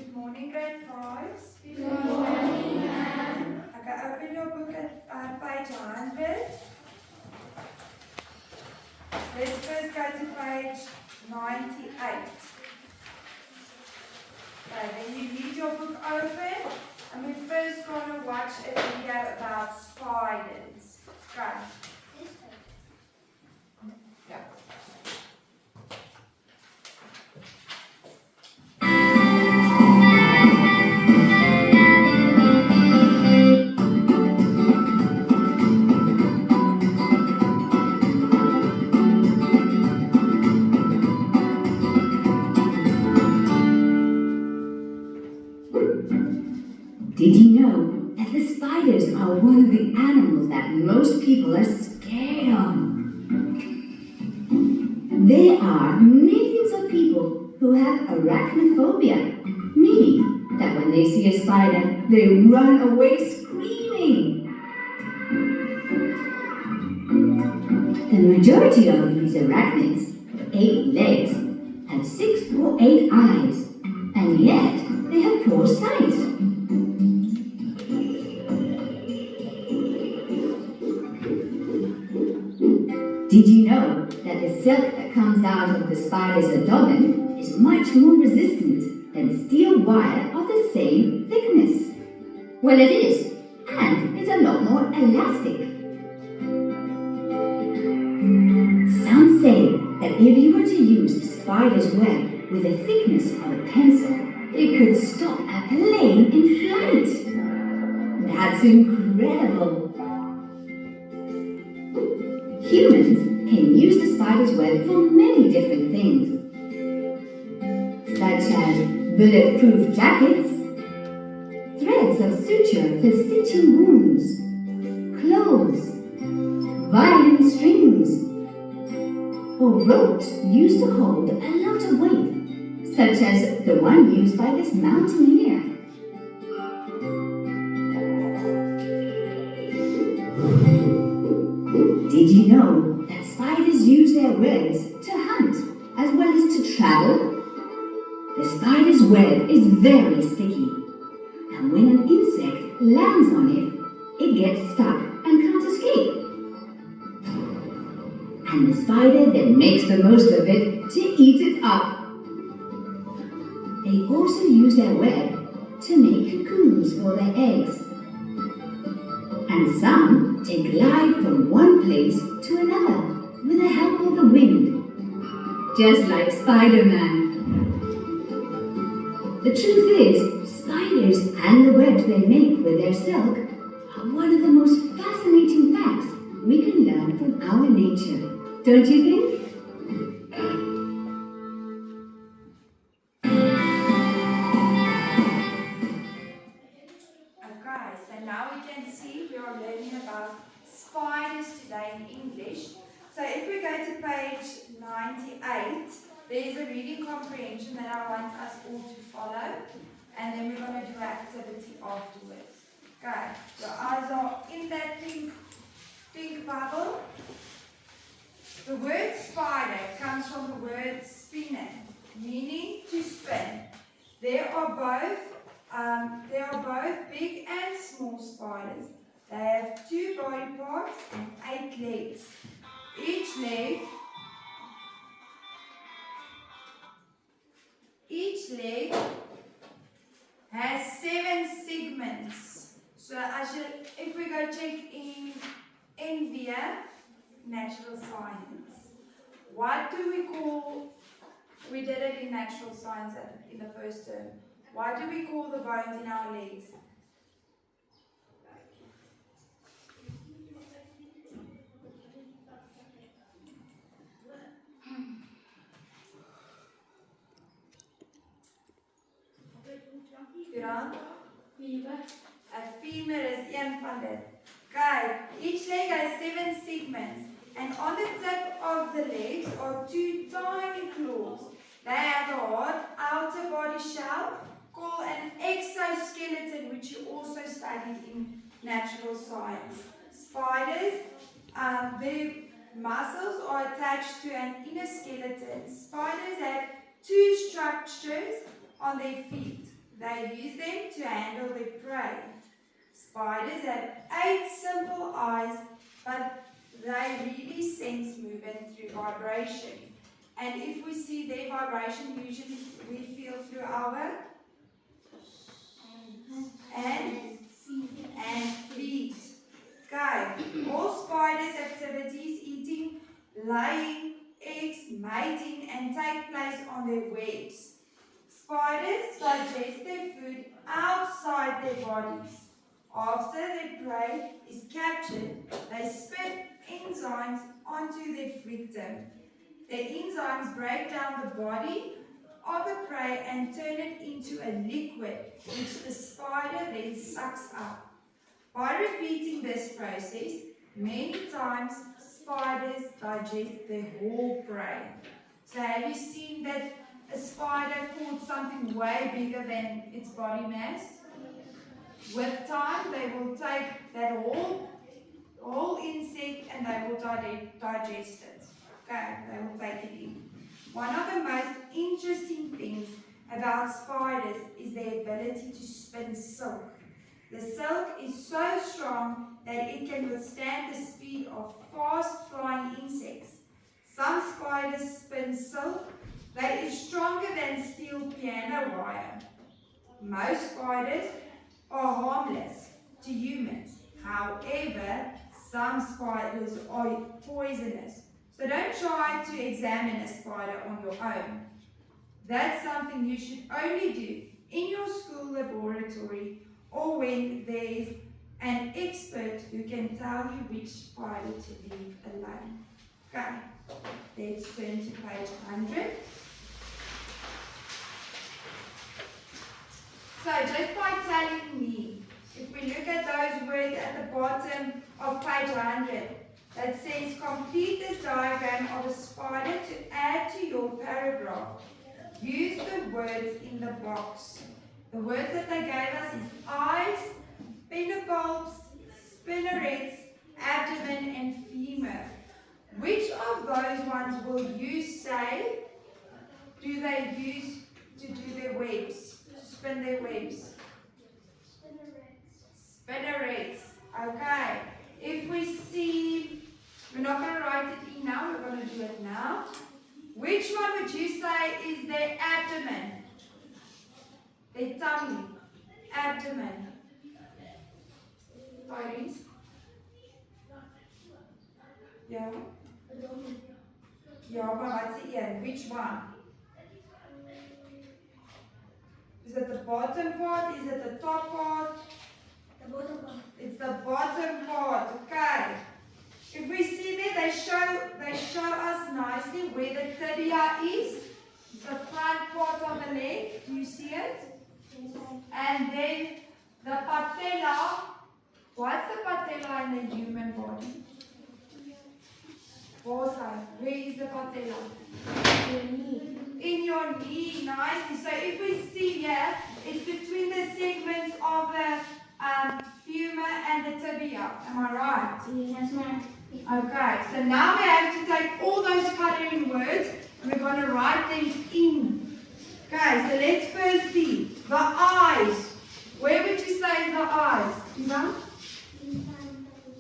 Good morning, grade 5s. Good morning, ma'am. Okay, open your book at page 100. Let's first go to page 98. Okay, then you leave your book open and we're first going to watch a video about spiders. Okay. Yeah. Did you know that the spiders are one of the animals that most people are scared of? There are millions of people who have arachnophobia, meaning that when they see a spider, they run away screaming. The majority of these arachnids, 8 legs, have 6 or 8 eyes, and yet they have poor sight. Did you know that the silk that comes out of the spider's abdomen is much more resistant than steel wire of the same thickness? Well, it is, and it's a lot more elastic. Some say that if you were to use a spider's web with the thickness of a pencil, it could stop a plane in flight. That's incredible. Humans can use the spider's web for many different things, such as bulletproof jackets, threads of suture for stitching wounds, clothes, violin strings, or ropes used to hold a lot of weight, such as the one used by this mountaineer. Did you know that spiders use their webs to hunt as well as to travel? The spider's web is very sticky, and when an insect lands on it, it gets stuck and can't escape. And the spider then makes the most of it to eat it up. They also use their web to make cocoons for their eggs. And some take life from one place to another with the help of the wind, just like Spider-Man. The truth is, spiders and the webs they make with their silk are one of the most fascinating facts we can learn from our nature. Don't you think? Okay, so now we can see we are learning about spiders today in English. So if we go to page 98, there is a reading comprehension that I want us all to follow, and then we're going to do an activity afterwards. Okay, your eyes are in that pink bubble. The word spider comes from the word spinner, meaning to spin. There are both big and small spiders. They have 2 body parts and 8 legs. Each leg has 7 segments. So if we go check in NVIA, natural science, what do we call, we did it in natural science in the first term, what do we call the bones in our legs? A femur is een van dit. Okay, each leg has 7 segments, and on the tip of the legs are 2 tiny claws. They have a hard outer body shell called an exoskeleton, which you also studied in natural science. Spiders, their muscles are attached to an inner skeleton. Spiders have 2 structures on their feet. They use them to handle their prey. Spiders have 8 simple eyes, but they really sense movement through vibration. And if we see their vibration, usually we feel through our and feet. Okay, all spiders' activities, eating, laying, eggs, mating, and take place on their webs. Spiders digest their food outside their bodies. After their prey is captured, they spit enzymes onto their victim. The enzymes break down the body of the prey and turn it into a liquid, which the spider then sucks up. By repeating this process many times, spiders digest their whole prey. So have you seen that a spider caught something way bigger than its body mass? With time, they will take that whole insect and they will digest it. Okay, they will take it in. One of the most interesting things about spiders is their ability to spin silk. The silk is so strong that it can withstand the speed of fast-flying insects. Some spiders spin silk that is stronger than steel piano wire. Most spiders are harmless to humans. However, some spiders are poisonous. So don't try to examine a spider on your own. That's something you should only do in your school laboratory or when there is an expert who can tell you which spider to leave alone. Okay, let's turn to page 100. So just by telling me, if we look at those words at the bottom of page 100, that says complete this diagram of a spider to add to your paragraph. Use the words in the box. The words that they gave us is eyes, pedipalps, spinnerets, abdomen, and femur. Which of those ones will you say do they use to do their webs, to spin their webs? Spinnerets. Okay. If we see, we're not going to write it in now, we're going to do it now. Which one would you say is their abdomen? Their tummy. Abdomen. Iris? Yeah? Yeah, but what's the end? Which one? Is it the bottom part? Is it the top part? The bottom part. It's the bottom part. Okay. If we see there, they show us nicely where the tibia is. It's the front part of the leg. Do you see it? And then the patella. What's the patella in the human body? Also, where is the patella? In your knee, nicely. So if we see here, it's between the segments of the femur and the tibia. Am I right? Yes, ma'am. Okay, so now we have to take all those coloring words and we're going to write them in. Okay, so let's first see the eyes. Where would you say is the eyes? Eva?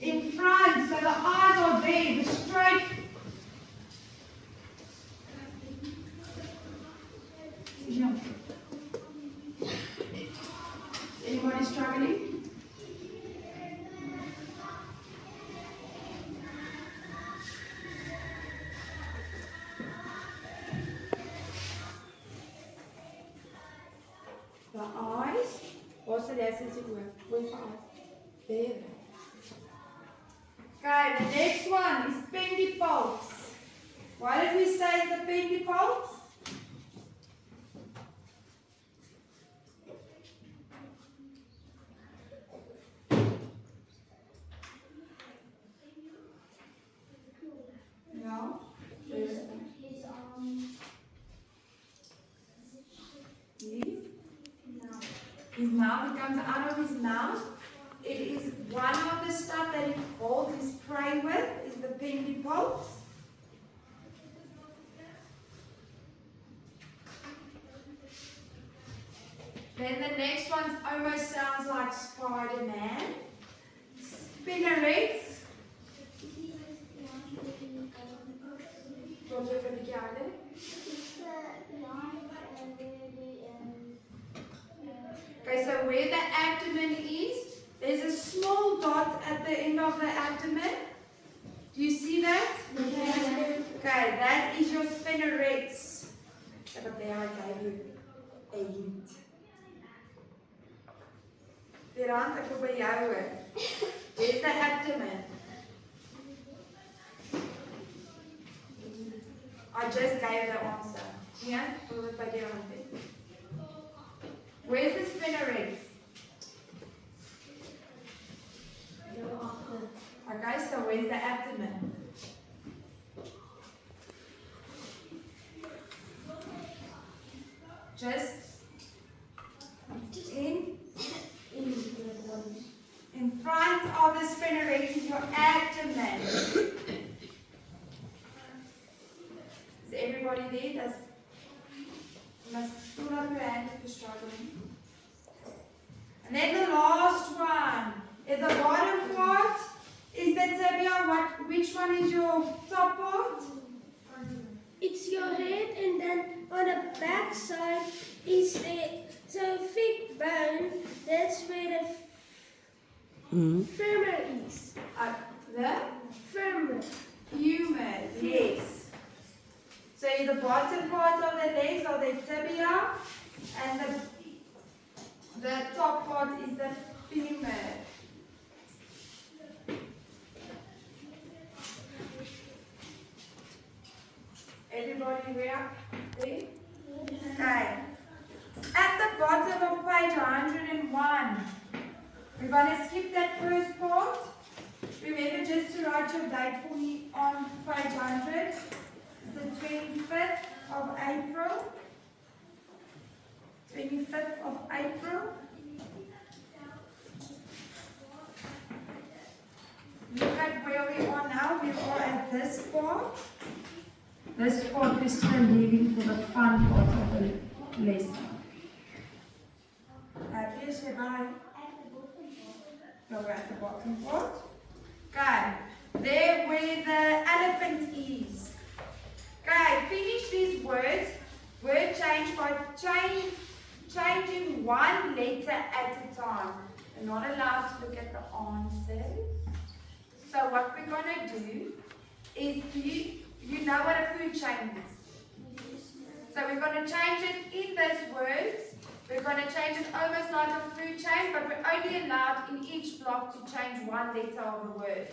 In front. So the eyes are there, the straight. Anybody struggling? The eyes. Also, that's it work. Where's the eyes? There. Okay, the next one is pedipalps. Why did we say the pedipalps? No. His mouth, it comes out of his mouth. It is one of the stuff that it holds his prey with, is the pedipalps. Then the next one almost sounds like Spider-Man. Spinnerets. Wat wil ik jaren? Okay, so where the abdomen is, there's a small dot at the end of the abdomen. Do you see that? Yes. Okay, that is your spinnerets. But there I gave you a hint. Die rand, ek wil by jou hoor. Where's the abdomen? I just gave the answer. Yeah? Or wat by die rand is. Where's the spinnerets? Okay, so where's the abdomen? Just in front of the spinnerets is your abdomen. Is everybody there? You must pull up your hand if you're struggling. And then the last one. At the bottom part is the tibia. Which one is your top part? It's your head, and then on the back side is the thick bone. That's where the femur is. The Femur. femur, yes. So the bottom part of the legs are the tibia, and the top part is the femur. Everybody there? Okay. At the bottom of page 101, we're going to skip that first part. Remember just to write your date for me on page 100. It's the 25th of April. 25th of April. Look at where we are now. We are at this part. This part we're still leaving for the fun part of the lesson. Please say bye. Go at the bottom part. Okay. There where the elephant is. Okay, finish these words. Word change by changing one letter at a time. You're not allowed to look at the answers. So what we're going to do is you know what a food chain is. So we're going to change it in those words. We're going to change it almost like a food chain, but we're only allowed in each block to change one letter of the word.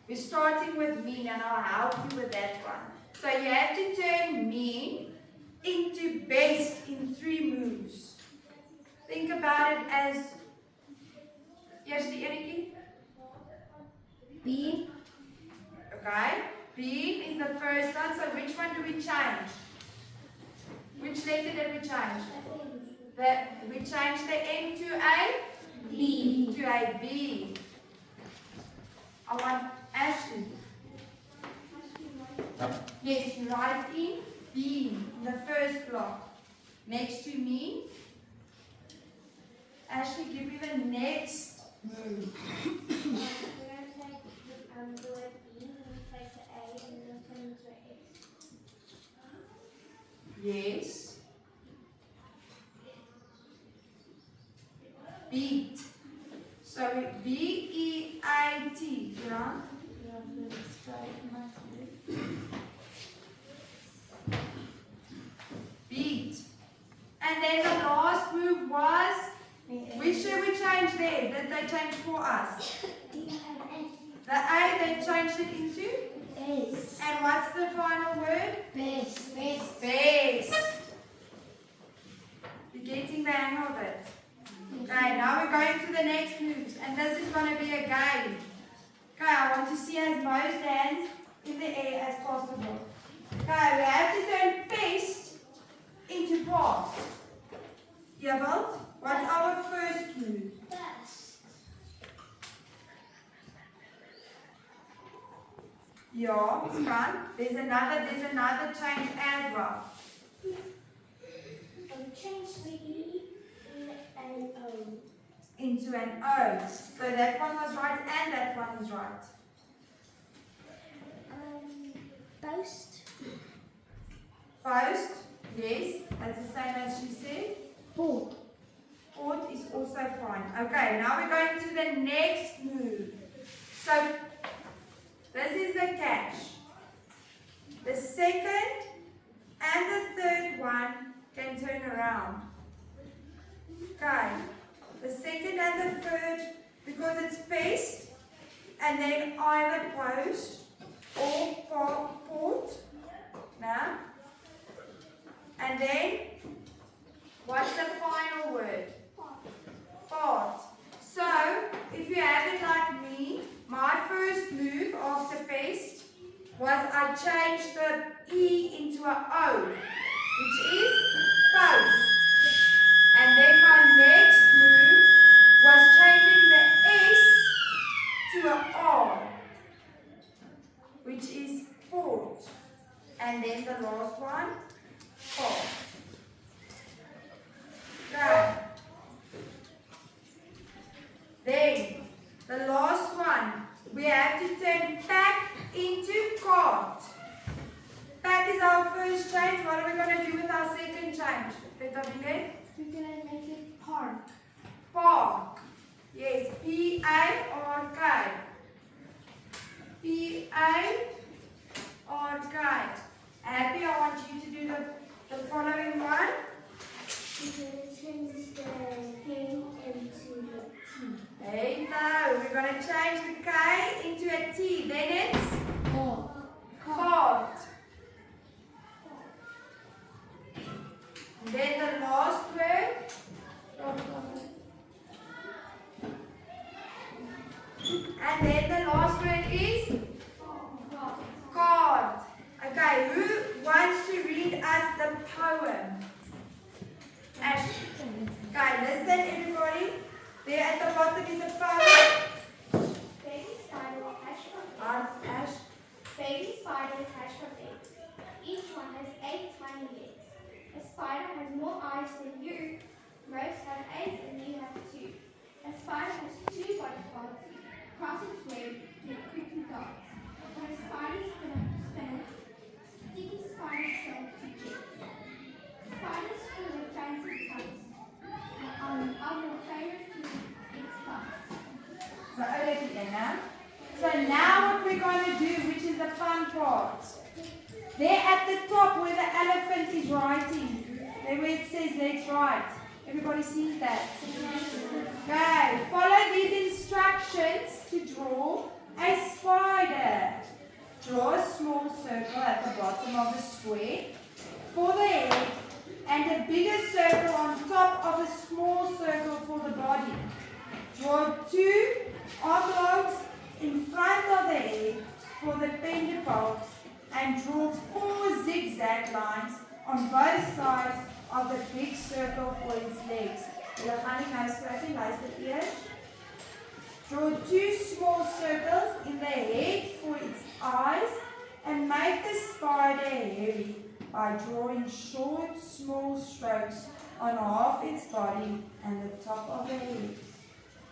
We're starting with mean, and I'll help you with that one. So you have to turn mean into best in 3 moves. Think about it as, here's the enetjie. B. Okay, B is the first one, so which one do we change? Which letter did we change? We changed the M to a B. To a B. I want Ashley. Yes, you write in B in the first block. Next to me. Ashley, give me the next move. Yes. Beat. So B-E-A-T. Yeah? Beat. And then the last move was, which should we change there? Did they change for us? The A, they changed it into? S. And what's the final word? Best. Base. You're getting the hang of it. Okay, now we're going to the next moves. And this is going to be a game. Okay, I want to see as most hands in the air as possible. Okay, we have to turn fist into pass. Jawel, what's our first move? Ja, it's fun. There's another change as well. Change the E in an O. So that one was right and that one is right. Post. Post, yes, that's the same as she said. Board. Board is also fine. Okay, now we're going to the next move. So this is the catch. The second and the third one can turn around. Okay, the second and the third, because it's paste, and then either post or port. Now, and then what's the final word? Part. So, if you have it like me, my first move after paste was I changed the E into a O, which is post. And then my next move was changing the S to a R, which is port. And then the last one, port. Okay. Then, the last one, we have to turn pack into cart. Pack is our first change. What are we going to do with our second change? We're gonna make it park. Park. Yes, P-A-R-K. P-A-R-K. Happy, I want you to do the following one. We're gonna change the K into the T. There you go. We're going to change the K into a T. Then it's cart. Then the last word. And then the last word is card. Okay, who wants to read us the poem? Ash. Okay, listen everybody. There at the bottom is a poem. Baby spider hatched from Ash. Baby spiders hatch from eggs. Each one has 8 tiny legs. A spider has more eyes than you. Most have 8 and you have 2. A spider has 2 body parts. Cross its web, it quickly darts. When a spider spinner, sticky spiders turn to jets. Spiders full of fancy tongues. Of your favorite food, it's bugs. So over again now. So now what we're going to do, which is the fun part. There at the top where the elephant is writing, there where it says let's write. Everybody sees that? Okay, follow these instructions to draw a spider. Draw a small circle at the bottom of the square for the head and a bigger circle on top of a small circle for the body. Draw 2 oblongs in front of the head for the pedipalps and draw 4 zigzag lines on both sides of the big circle for its legs. Julle gaan nie nou skryf nie, luister eers. Draw 2 small circles in the head for its eyes and make the spider hairy by drawing short, small strokes on half its body and the top of the head.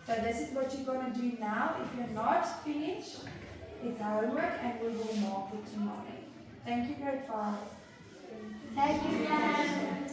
So this is what you're going to do now. If you're not finished, it's homework and we will mark it tomorrow. Thank you, grade 5. Thank you, Dad.